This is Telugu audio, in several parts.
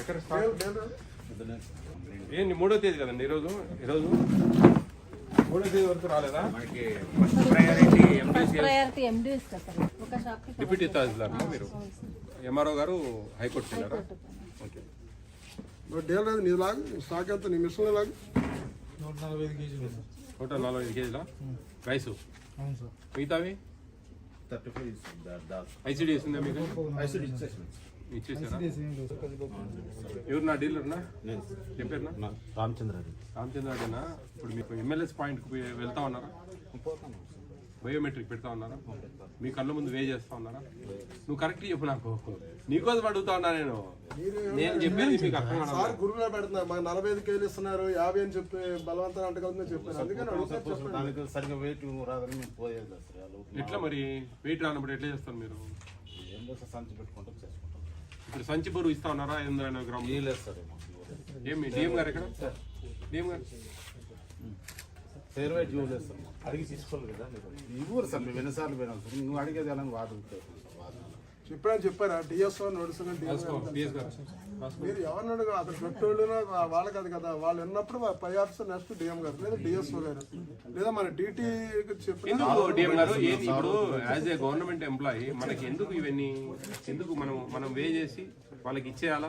ఎక్కడ ఏంటి 3వ తేదీ కదండి ఈరోజు 3వ తేదీ వరకు రాలేదా? మనకి ప్రయారిటీ ఎండీఎస్ కదా ఒక షాప్ కి డిప్యూటీ తహసీల్దార్ మీరు ఎంఆర్ఓ గారు హైకోర్టు వెళ్ళారా? ఓకే. డీల్ లేదు నీ లాగా స్టాక్ ఎంత నీ మిషన్ లాగా 145 కేజీలు 145 కేజీలా రైసు అవును సార్ మిగతావి 35 ఐసీడీ వేసిందా మీకు? ఇచ్చేసారా? ఎవరు నా డీలర్నా? చెప్పారునా? రామచంద్రరెడ్డినా? ఇప్పుడు మీకు ఎమ్మెల్యేస్ పాయింట్కి వెళ్తా ఉన్నారా? బయోమెట్రిక్ పెడతా ఉన్నారా? మీ కళ్ళ ముందు వే చేస్తా ఉన్నారా? నువ్వు కరెక్ట్ చెప్పు నాకు, నీకోసం అడుగుతా ఉన్నా నేను చెప్పేది మీకు అర్థం సార్ గురువులో పెడుతున్నారు మాకు 45 కేజీలు ఇస్తున్నారు 50 అని చెప్పి బలవంతం అంటగలుగుతుందని చెప్పాను. అందుకని ఎట్లా మరి వెయిట్ రానప్పుడు ఎట్లా చేస్తారు మీరు? సంచి పెట్టుకుంటాం చేసుకుంటాం. ఇప్పుడు సంచి బరువు ఇస్తా ఉన్నారా? 800 గ్రాములు ఏమి డిఎం గారు ఎక్కడ? డిఎం గారు ఫేర్ వైట్ జ్యూవెలర్స్ సార్ అడిగి తీసుకోవాలి కదా. ఇవ్వరు సార్ మేము ఎన్నిసార్లు పోయినాం సార్, నువ్వు అడిగేది ఎలా వాడుతావు చెప్పాను చెప్పారా డిఎస్ఓ నోటీసు మీరు ఎవరిని అడుగు అక్కడ పెట్టోళ్ళు వాళ్ళకి అది కదా వాళ్ళు విన్నప్పుడు పై ఆఫీసర్ నెక్స్ట్ డిఎం గారు లేదా డిఎస్ఓ గారు లేదా మన డిటి ఎందుకు డిఎం గారు ఇప్పుడు యాజ్ ఏ గవర్నమెంట్ ఎంప్లాయీ మనకి ఎందుకు ఇవన్నీ ఎందుకు మనం వే చేసి వాళ్ళకి ఇచ్చేయాలా?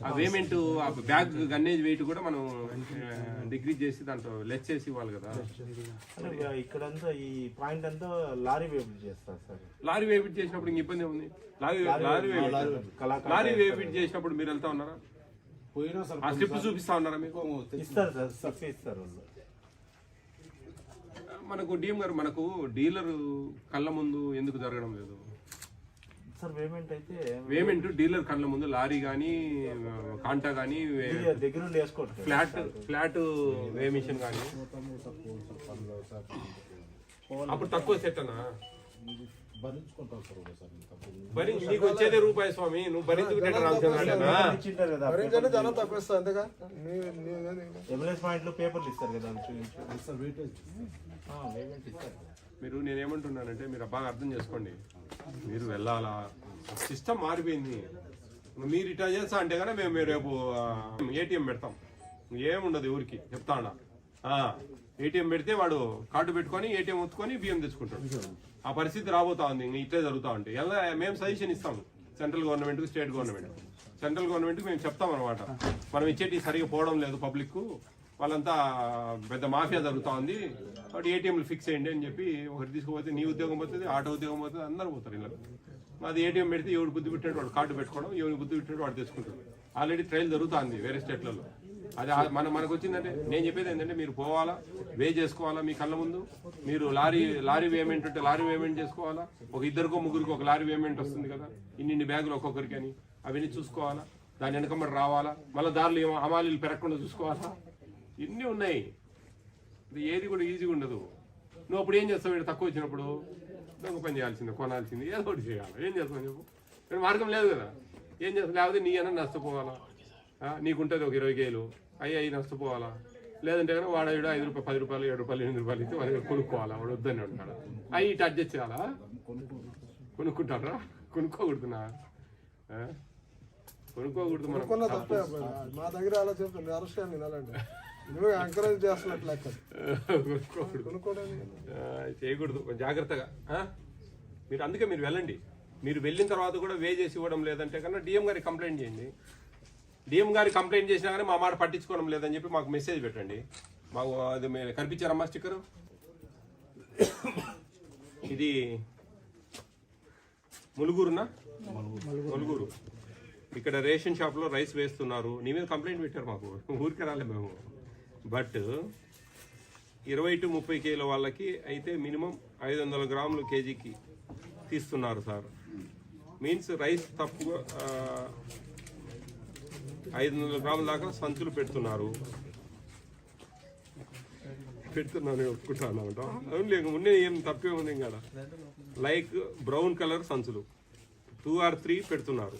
ఆ పేమెంట్ ఆ బ్యాగ్ గన్నేజ్ వెయిట్ కూడా మనం డిగ్రీజ్ చేసి దాంట్లో లెస్ చేసి ఇవ్వాలి కదా. ఇక్కడంతా ఈ పాయింట్ అంతా లారీ వేబిట్ చేస్తారు సార్. లారీ వేబిట్ చేసినప్పుడు ఇంక ఇబ్బంది ఉంది. లారీ వేబిట్ చేసినప్పుడు మీరు వెళ్తా ఉన్నారా? పోయినా సార్ ఆ స్లిప్ చూపిస్తా ఉన్నారా మీకు? ఇస్తారు సార్ సబ్సిడీ ఇస్తారు. మనకు డిఎం గారు మనకు డీలర్ కళ్ళ ముందు ఎందుకు జరగడం లేదు సార్? పేమెంట్ అయితే పేమెంట్ డీలర్ కళ్ళ ముందు లారీ కానీ కాంటా కానీ దగ్గర వేసుకోవచ్చు. ఫ్లాట్ వే మిషన్ కానీ అప్పుడు తక్కువ సెట్ అన్నా భరించుకుంటాం సార్. భరించి నీకు వచ్చేదే రూపాయి స్వామి, నువ్వు భరించుకుంటే భరించండి జనం తప్పిస్తా అంతేగా. ఎంఎల్ఎస్ పాయింట్ లో పేపర్లు ఇస్తారు కదా మీరు నేనేమంటున్నానంటే మీరు బాగా అర్థం చేసుకోండి. మీరు వెళ్ళాలా? సిస్టమ్ మారిపోయింది. మీరు ఇట్లా చేస్తా అంటే కానీ మేము రేపు ఏటీఎం పెడతాం. ఏముండదు ఎవరికి చెప్తా ఉన్నా. ఏటీఎం పెడితే వాడు కార్డు పెట్టుకొని ఏటీఎం ఒత్తుకొని బియ్యం తెచ్చుకుంటాడు. ఆ పరిస్థితి రాబోతా ఉంది. ఇట్లే జరుగుతూ ఉంటాయి. ఎలా మేము సజెషన్ ఇస్తాము సెంట్రల్ గవర్నమెంట్కి, స్టేట్ గవర్నమెంట్. సెంట్రల్ గవర్నమెంట్కి మేము చెప్తాం అనమాట, మనం ఇచ్చేటి సరిగా పోవడం లేదు పబ్లిక్, వాళ్ళంతా పెద్ద మాఫియా జరుగుతూ ఉంది కాబట్టి ఏటీఎంలు ఫిక్స్ చేయండి అని చెప్పి ఒకటి తీసుకుపోతే నీ ఉద్యోగం పోతుంది, ఆటో ఉద్యోగం పోతుంది, అందరూ పోతారు ఇలా. అది ఏటీఎం పెడితే ఎవరు బుద్ధి పెట్టినట్టు వాడు కార్డు పెట్టుకోవడం, ఎవరికి బుద్ధి పెట్టినట్టు వాడు తెచ్చుకుంటాడు. ఆల్రెడీ ట్రయల్ జరుగుతుంది వేరే స్టేట్లలో. అది మనకు వచ్చిందంటే నేను చెప్పేది ఏంటంటే మీరు పోవాలా, వే చేసుకోవాలా మీ కళ్ళ ముందు. మీరు లారీ పేమెంట్ ఉంటే లారీ పేమెంట్ చేసుకోవాలా. ఒక ఇద్దరికో ముగ్గురికి ఒక లారీ పేమెంట్ వస్తుంది కదా, ఇన్ని బ్యాగులు ఒక్కొక్కరికి అని, అవన్నీ చూసుకోవాలా. దాని వెనకమ్మడి రావాలా, మళ్ళీ దారిలో ఏమో హమాలీలు పెరగకుండా చూసుకోవాలా. ఇన్ని ఉన్నాయి. ఏది కూడా ఈజీగా ఉండదు. నువ్వు అప్పుడు ఏం చేస్తావు? వీడు తక్కువ వచ్చినప్పుడు దొంగ పని చేయాల్సిందే, కొనాల్సింది, ఏదో ఒకటి చేయాలి. ఏం చేస్తావు చెప్పు? ఇక్కడ మార్గం లేదు కదా. ఏం చేస్తావు? లేకపోతే నీ అన్న నష్టపోవాలా. నీకుంటుంది ఒక 20 కేలు అవి నష్టపోవాలా. లేదంటే కనుక వాడు 5 రూపాయలు 10 రూపాయలు 7 రూపాయలు 8 రూపాయలు ఇస్తే వాడు కొనుక్కోవాలా. వాడు వద్దని ఉంటాడు. అవి ఇటు అడ్జస్ట్ చేయాలా? కొనుక్కుంటారా? కొనుక్కోకూడదునా? కొనుక్కోకూడదు. మనం తప్పే మా దగ్గర అలా చెప్తుంది అరెస్ట్ వినాలండి. నువ్వు ఎంకరేజ్ చేస్తున్నట్లు లెక్క. చేయకూడదు. జాగ్రత్తగా మీరు. అందుకే మీరు వెళ్ళండి. మీరు వెళ్ళిన తర్వాత కూడా వే చేసి ఇవ్వడం లేదంటే కన్నా డిఎం గారికి కంప్లైంట్ చేయండి. డిఎం గారికి కంప్లైంట్ చేసినా కానీ మా మాట పట్టించుకోవడం లేదని చెప్పి మాకు మెసేజ్ పెట్టండి. మాకు అది మీరు కనిపించారమ్మా స్టిక్కరు. ఇది ములుగురునా? ములుగురు. ఇక్కడ రేషన్ షాప్లో రైస్ వేస్తున్నారు. నీ మీద కంప్లైంట్ పెట్టారు. మాకు ఊరికే రాలే మేము. బట్ 20 to 30 కేల వాళ్ళకి అయితే మినిమం 500 గ్రాములు కేజీకి తీస్తున్నారు సార్. మీన్స్ రైస్ తప్పుగా 500 గ్రాముల దాకా సంచులు పెడుతున్నాను ఒప్పుకుంటాను అనమాట. అవును, ముందే ఏం తప్పే ఉంది కదా. లైక్ బ్రౌన్ కలర్ సంచులు 2 or 3 పెడుతున్నారు.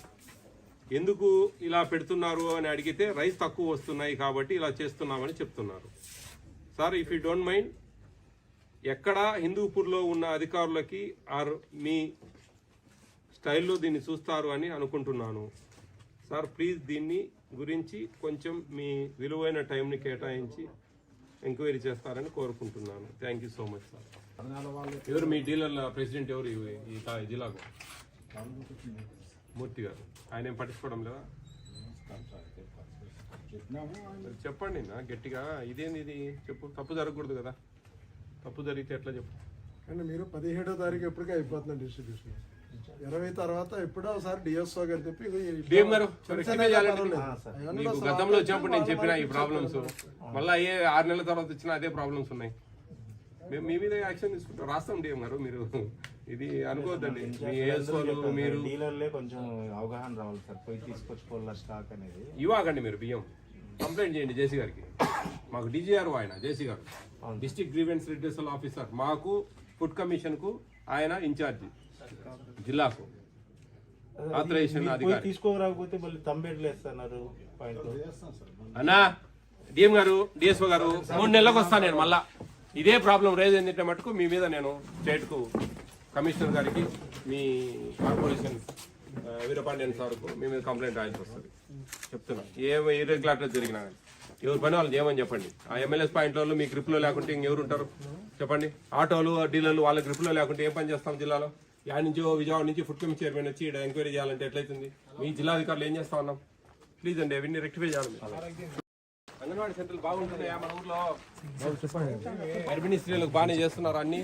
ఎందుకు ఇలా పెడుతున్నారు అని అడిగితే రైస్ తక్కువ వస్తున్నాయి కాబట్టి ఇలా చేస్తున్నామని చెప్తున్నారు. Sir, if you don't mind, ఎక్కడ హిందూపూర్లో ఉన్న అధికారులకి ఆర్ మీ స్టైల్లో దీన్ని చూస్తారు అని అనుకుంటున్నాను. సార్ ప్లీజ్ దీన్ని గురించి కొంచెం మీ విలువైన టైంని కేటాయించి ఎంక్వైరీ చేస్తారని కోరుకుంటున్నాను. Thank you so much sir. ఎవరు మీ డీలర్ల ప్రెసిడెంట్ ఎవరు ఈ జిల్లాకు? మూర్తి గారు. ఆయన ఏం పట్టించుకోవడం లేదా? మరి చెప్పండి నా గట్టిగా, ఇదేంది ఇది చెప్పు. తప్పు జరగకూడదు కదా, తప్పు జరిగితే ఎట్లా చెప్పు. అంటే మీరు 17వ తారీఖు ఎప్పటికే అయిపోతుంది డిస్ట్రిబ్యూషన్. 20 తర్వాత ఎప్పుడో ఒకసారి డిఎస్ఓ గారు చెప్పి డిఎం గారు మీకు గతంలో వచ్చినప్పుడు నేను చెప్పిన ఈ ప్రాబ్లమ్స్ మళ్ళీ అయ్యే 6 నెలల తర్వాత వచ్చిన అదే ప్రాబ్లమ్స్ ఉన్నాయి. మేము మీ మీద యాక్షన్ తీసుకుంటాం, రాస్తాం డిఎం గారు. మీరు ఇది అనుకోవద్దండి. మీ ఏఎస్ఓలు మీరు డీలర్లే కొంచెం అవగాహన రావాలి సార్, పోయి తీసుకొచ్చుకోవాలి స్టాక్ అనేది. ఇవ్వకండి మీరు బియ్యం, కంప్లైంట్ చేయండి జేసీ గారికి. మాకు డీజీఆర్ ఆయన జేసీ గారు, డిస్ట్రిక్ట్ గ్రీవెన్స్ రిడ్రెసల్ ఆఫీసర్. మాకు ఫుడ్ కమిషన్ కు ఆయన ఇన్ఛార్జి, జిల్లాకు ఆథరైజేషన్ అధికారి. తీసుకోరాకపోతే మళ్ళీ తంబేట్లు వేస్తున్నారు అన్నా. డిఎం గారు, డిఎస్ఓ గారు 3 నెలలకు వస్తాను నేను మళ్ళా. ఇదే ప్రాబ్లం రేజ్ ఏంటంటే మటుకు మీ మీద నేను స్టేట్ కు కమిషనర్ గారికి, మీ కార్పొరేషన్ వీరపాండ్యన్ సార్కు మీ మీద కంప్లైంట్ రాయాల్సి వస్తుంది. చెప్తున్నా, ఏమి ఇర్రెగ్యులారిటీ జరిగినా ఎవరి పని వాళ్ళు చేయమని చెప్పండి. ఆ ఎమ్మెల్యేస్ పాయింట్లో మీ గ్రిప్లో లేకుంటే ఇంకెవరు ఉంటారు చెప్పండి? ఆటోలు డీలర్లు వాళ్ళ గ్రిప్లో లేకుంటే ఏం పని చేస్తాం జిల్లాలో? యాడ్ నుంచో విజయవాడ నుంచి ఫుడ్ కమిషన్ చైర్మన్ వచ్చి ఇక్కడ ఎంక్వైరీ చేయాలంటే ఎట్లయితుంది? మీ జిల్లాధికారులు ఏం చేస్తా ఉన్నాం? ప్లీజ్ అండి అవన్నీ రెక్టిఫై చేయాలి. అంగన్వాడీ సెంటర్లు బాగుంటున్నాయా మన ఊర్లో? గర్భిణీ స్త్రీలకు బాగానే చేస్తున్నారు అన్ని.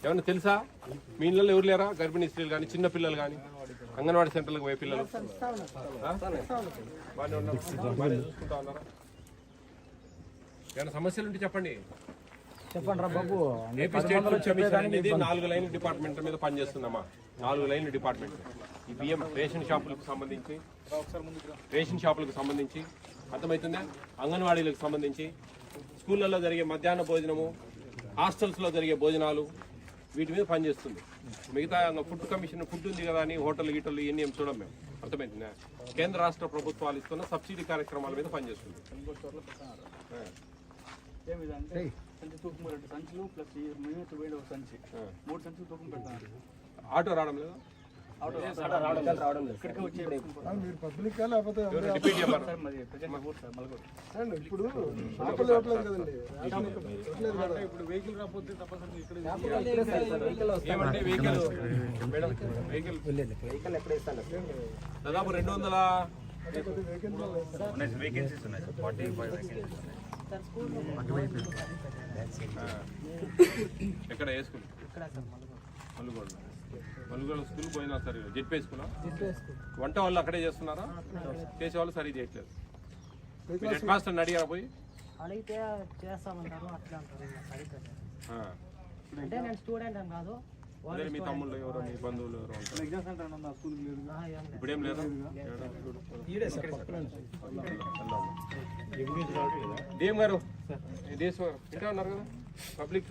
ఏమన్నా తెలుసా? మీ ఇళ్ళలో ఎవరు లేరా గర్భిణీ స్త్రీలు కానీ చిన్న పిల్లలు కానీ అంగన్వాడీ సెంటర్లకు పోయే పిల్లలు? బాగానే ఉన్నారు, బాగానే చూసుకుంటా ఉన్నారా? ఏమైనా సమస్యలు ఉంటే చెప్పండి. చెప్పండి రా బాబు. ఏపీ స్టేట్ ఫుడ్ కమిషన్ అనేది 4 లైన్ల డిపార్ట్మెంట్ మీద పనిచేస్తుందమ్మా. 4 లైన్ల డిపార్ట్మెంట్. ఈ బియ్యం రేషన్ షాపులకు సంబంధించి అర్థమవుతుందా? అంగన్వాడీలకు సంబంధించి, స్కూళ్ళల్లో జరిగే మధ్యాహ్న భోజనము, హాస్టల్స్లో జరిగే భోజనాలు, వీటి మీద పనిచేస్తుంది. మిగతా ఫుడ్ కమిషన్ ఫుడ్ ఉంది కదా అని హోటల్ గీటలు ఇవన్నీ ఏం చూడం మేము. అర్థమవుతుందా? కేంద్ర రాష్ట్ర ప్రభుత్వాలు ఇస్తున్న సబ్సిడీ కార్యక్రమాల మీద పనిచేస్తుంది. సంచి తూకం 2 సంచులు ప్లస్ మినిమం వేడి ఒక సంచి 3 సంచులు తూకం పెడతాను. ఆటో రావడం లేదా? మీరు పబ్లిక్ లేకపోతే రిపీట్ చెప్పారు. ఇప్పుడు షాపులు ఇవ్వట్లేదు కదండి. ఇప్పుడు వెహికల్ రాకపోతే తప్పనిసరి ఇక్కడ ఏమంటే వెహికల్ దాదాపు 200 వేకెన్సీస్ ఉన్నాయి సార్. 45 వేకెన్సీస్ ఉన్నాయి. ఎక్కడ ఏ స్కూల్? మల్లుగోడ స్కూల్ పోయినా సరే జెడ్పీ స్కూలా? వంట వాళ్ళు అక్కడే చేస్తున్నారా? చేసేవాళ్ళు సరిగ్గా చేయట్లేదు. మీరు హెడ్ మాస్టర్ని అడిగారా పోయి? అడిగితే చేస్తామంటారు, అట్లా అంటారు. అంటే నేను స్టూడెంట్ అని కాదు, అదే మీ తమ్ముళ్ళు ఎవరో మీ బంధువులు ఎవరో ఉంటారు. ఎగ్జామ్ సెంటర్ ఉందా స్కూల్ లేదు? ఇప్పుడేం లేదా? డిఎం గారు, దేశం ఇంకా ఉన్నారు కదా పబ్లిక్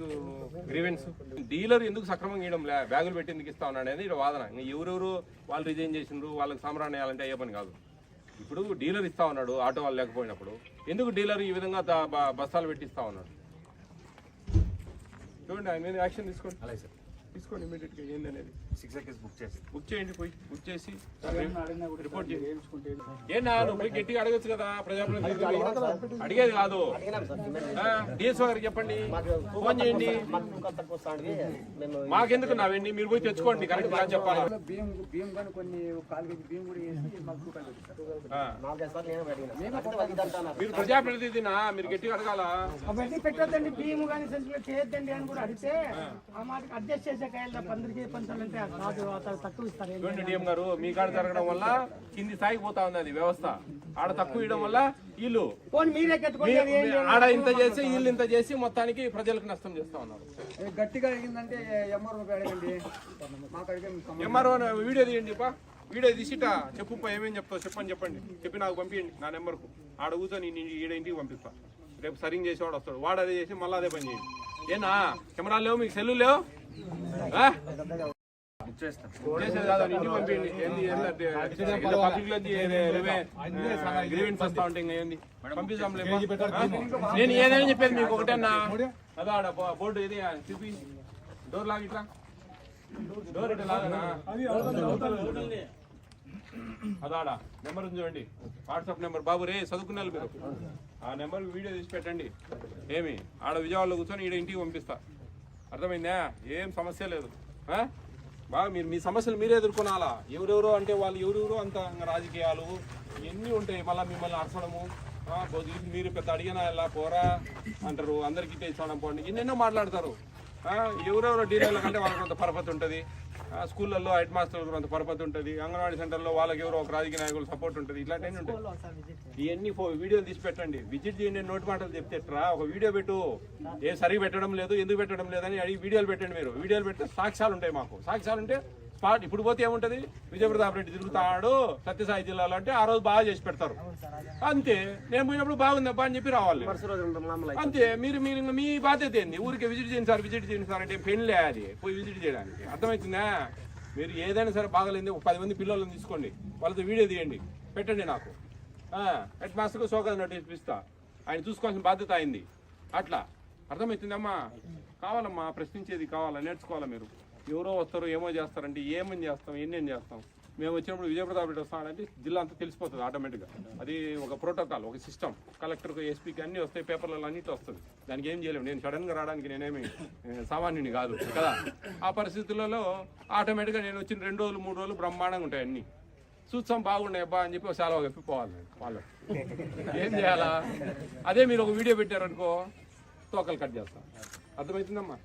గ్రీవెన్స్. డీలర్ ఎందుకు సక్రమంగా ఇవ్వడం లే, బ్యాగులు పెట్టి ఎందుకు ఇస్తా ఉన్నాడు అనేది ఇక్కడ వాదన. ఇంకా ఎవరెవరు వాళ్ళు రిజైన్ చేసిండ్రు, వాళ్ళకి సమరాన్ని వేయాలంటే అయ్యే పని కాదు. ఇప్పుడు డీలర్ ఇస్తా ఉన్నాడు, ఆటో వాళ్ళు లేకపోయినప్పుడు ఎందుకు డీలర్ ఈ విధంగా బస్తాలు పెట్టి ఇస్తా ఉన్నాడు? చూడండి, ఆయన మీద యాక్షన్ తీసుకోండి. అలాగే సార్, తీసుకోండి ఇమీడియట్గా. ఏంది అనేది 6 సెకండ్స్ బుక్ చేయండి, పోయి బుక్ చేసి రిపోర్ట్ చేయండి. ఏనా నువ్వు పోయి గట్టిగా అడగచ్చు కదా, ప్రజాప్రతినిధులు అడిగేది కాదు. డిఎస్ఓ గారికి చెప్పండి, ఫోన్ చేయండి. మాకెందుకు నావండి, మీరు పోయి తెచ్చుకోండి కరెక్ట్ గా చెప్పాలి. బియ్యం కానీ కొన్ని 4 కేజీ బియ్యం కూడా వేసి మాకు రూపాయలు మీరు ప్రజాప్రతినిధినా, మీరు గట్టిగా అడగాల. అవన్నీ పెట్టద్దండి, బియ్యం కానీ సెన్సిబుల్ చేయొద్దండి అని కూడా అడిగితే ఆ మాటకి అడ్జస్ట్ చేసే కాయలు 15 పంచాలంటే రాదు, తక్కువ ఇస్తారు. చూడండి డిఎం గారు, మీ కాడ జరగడం వల్ల కింది స్థాయికి పోతా ఉంది అది వ్యవస్థ. ఆడ తక్కువ ఇవ్వడం వల్ల వీళ్ళు మీరే కట్టుకోండి, ఆడ ఇంత చేసి వీళ్ళు ఇంత చేసి మొత్తానికి ప్రజలకు నష్టం చేస్తా ఉన్నారు. గట్టిగా అడిగిందంటే ఎంఆర్ఓ అడగండి, మాకు ఎంఆర్ఓ వీడియో తీయండి, వీడియో తీసిట చెప్పు ఏమేమి చెప్తావు చెప్పండి, చెప్పి నాకు పంపించండి నా నెంబర్కు. ఆడ కూర్చొని ఈడ ఇంటికి పంపిస్తా. రేపు సరింగ్ చేసేవాడు వస్తాడు, వాడు అదే చేసి మళ్ళీ అదే పని చేయండి. ఏనా కెమెరాలు లేవు మీకు, సెల్లు లేవు? చేసేది కాదు, ఇంటికి పంపించండి. గ్రీవెన్స్ వస్తా ఉంటే ఏంది పంపిస్తాం. నేను ఏదైనా చెప్పేది మీకు ఒకటేనా? అదో ఆడ బోర్డు ఇది చూపి, డోర్ లాగిట్లా, డోర్ ఇట్లా లాగనా? అదాడా నెంబర్ ఉంది చూడండి, వాట్సాప్ నెంబర్. బాబు రే చదువుకున్నారు మీరు, ఆ నెంబర్ వీడియో తీసి పెట్టండి. ఏమి ఆడ విజయవాడలో కూర్చొని ఈడ ఇంటికి పంపిస్తా. అర్థమైందా? ఏం సమస్య లేదు. బాగా మీరు మీ సమస్యలు మీరే ఎదుర్కొనాలా. ఎవరెవరో అంటే వాళ్ళు ఎవరెవరో అంత రాజకీయాలు ఇవన్నీ ఉంటాయి. మళ్ళీ మిమ్మల్ని అరచడము, మీరు పెద్ద అడిగినా ఎలా పోరా అంటారు, అందరికీ తెచ్చడం పోండి, ఎన్నెన్నో మాట్లాడతారు. ఎవరెవరో డీలర్ల కంటే వాళ్ళకి కొంత పరపతి ఉంటుంది, స్కూళ్ళల్లో హెడ్ మాస్టర్లకు కొంత పరపతి ఉంటుంది, అంగన్వాడీ సెంటర్లో వాళ్ళకి ఎవరో ఒక రాజకీయ నాయకులు సపోర్ట్ ఉంటుంది. ఇట్లాంటివన్నీ ఉంటాయి. ఇవన్నీ వీడియోలు తీసి పెట్టండి. విజిట్ చేయండి. నోటి మాటలు చెప్తే ఒక వీడియో పెట్టు. ఏ సరిగా పెట్టడం లేదు, ఎందుకు పెట్టడం లేదని అడిగి వీడియోలు పెట్టండి. మీరు వీడియోలు పెడితే సాక్ష్యాలు ఉంటాయి. మాకు సాక్ష్యాలు ఉంటే స్పాట్. ఇప్పుడు పోతే ఏముంటుంది, విజయప్రతాప్ రెడ్డి తిరుగుతాడు సత్యసాయి జిల్లాలో అంటే ఆ రోజు బాగా చేసి పెడతారు అంతే. నేను పోయినప్పుడు బాగుందబ్బా అని చెప్పి రావాలి అంతే. మీరు మీరు మీ బాధ్యత ఏంది? ఊరికే విజిట్ చేయండి సార్, విజిట్ చేయండి సార్ అంటే పెళ్ళే అది పోయి విజిట్ చేయడానికి. అర్థమవుతుందా? మీరు ఏదైనా సరే బాగలేదు, ఒక 10 మంది పిల్లలను తీసుకోండి, వాళ్ళతో వీడియో తీయండి, పెట్టండి. నాకు హెడ్ మాస్టర్కు సోకాజ్ నోటీస్ ఇస్తా, ఆయన చూసుకోవాల్సిన బాధ్యత అయింది. అట్లా అర్థమవుతుందమ్మా? కావాలమ్మా, ప్రశ్నించేది కావాలా, నేర్చుకోవాలా. మీరు ఎవరో వస్తారు ఏమో చేస్తారంటే ఏమని చేస్తాం, ఎన్నేం చేస్తాం. మేము వచ్చినప్పుడు విజయప్రతాప్ రెడ్డి వస్తామంటే జిల్లా అంతా తెలిసిపోతుంది ఆటోమేటిక్గా. అది ఒక ప్రోటోకాల్, ఒక సిస్టమ్. కలెక్టర్కి, ఎస్పీకి అన్నీ వస్తాయి, పేపర్లలో అన్నిటి వస్తుంది. దానికి ఏం చేయలేము. నేను సడన్గా రావడానికి నేనేమి సామాన్యుని కాదు కదా. ఆ పరిస్థితులలో ఆటోమేటిక్గా నేను వచ్చిన 2 రోజులు 3 రోజులు బ్రహ్మాండంగా ఉంటాయి. అన్నీ చూస్తాం బాగున్నాయి అబ్బా అని చెప్పి సెలవు చెప్పిపోవాలి. వాళ్ళు ఏం చేయాలా? అదే మీరు ఒక వీడియో పెట్టారనుకో తోకలు కట్ చేస్తాం. అర్థమవుతుందమ్మా?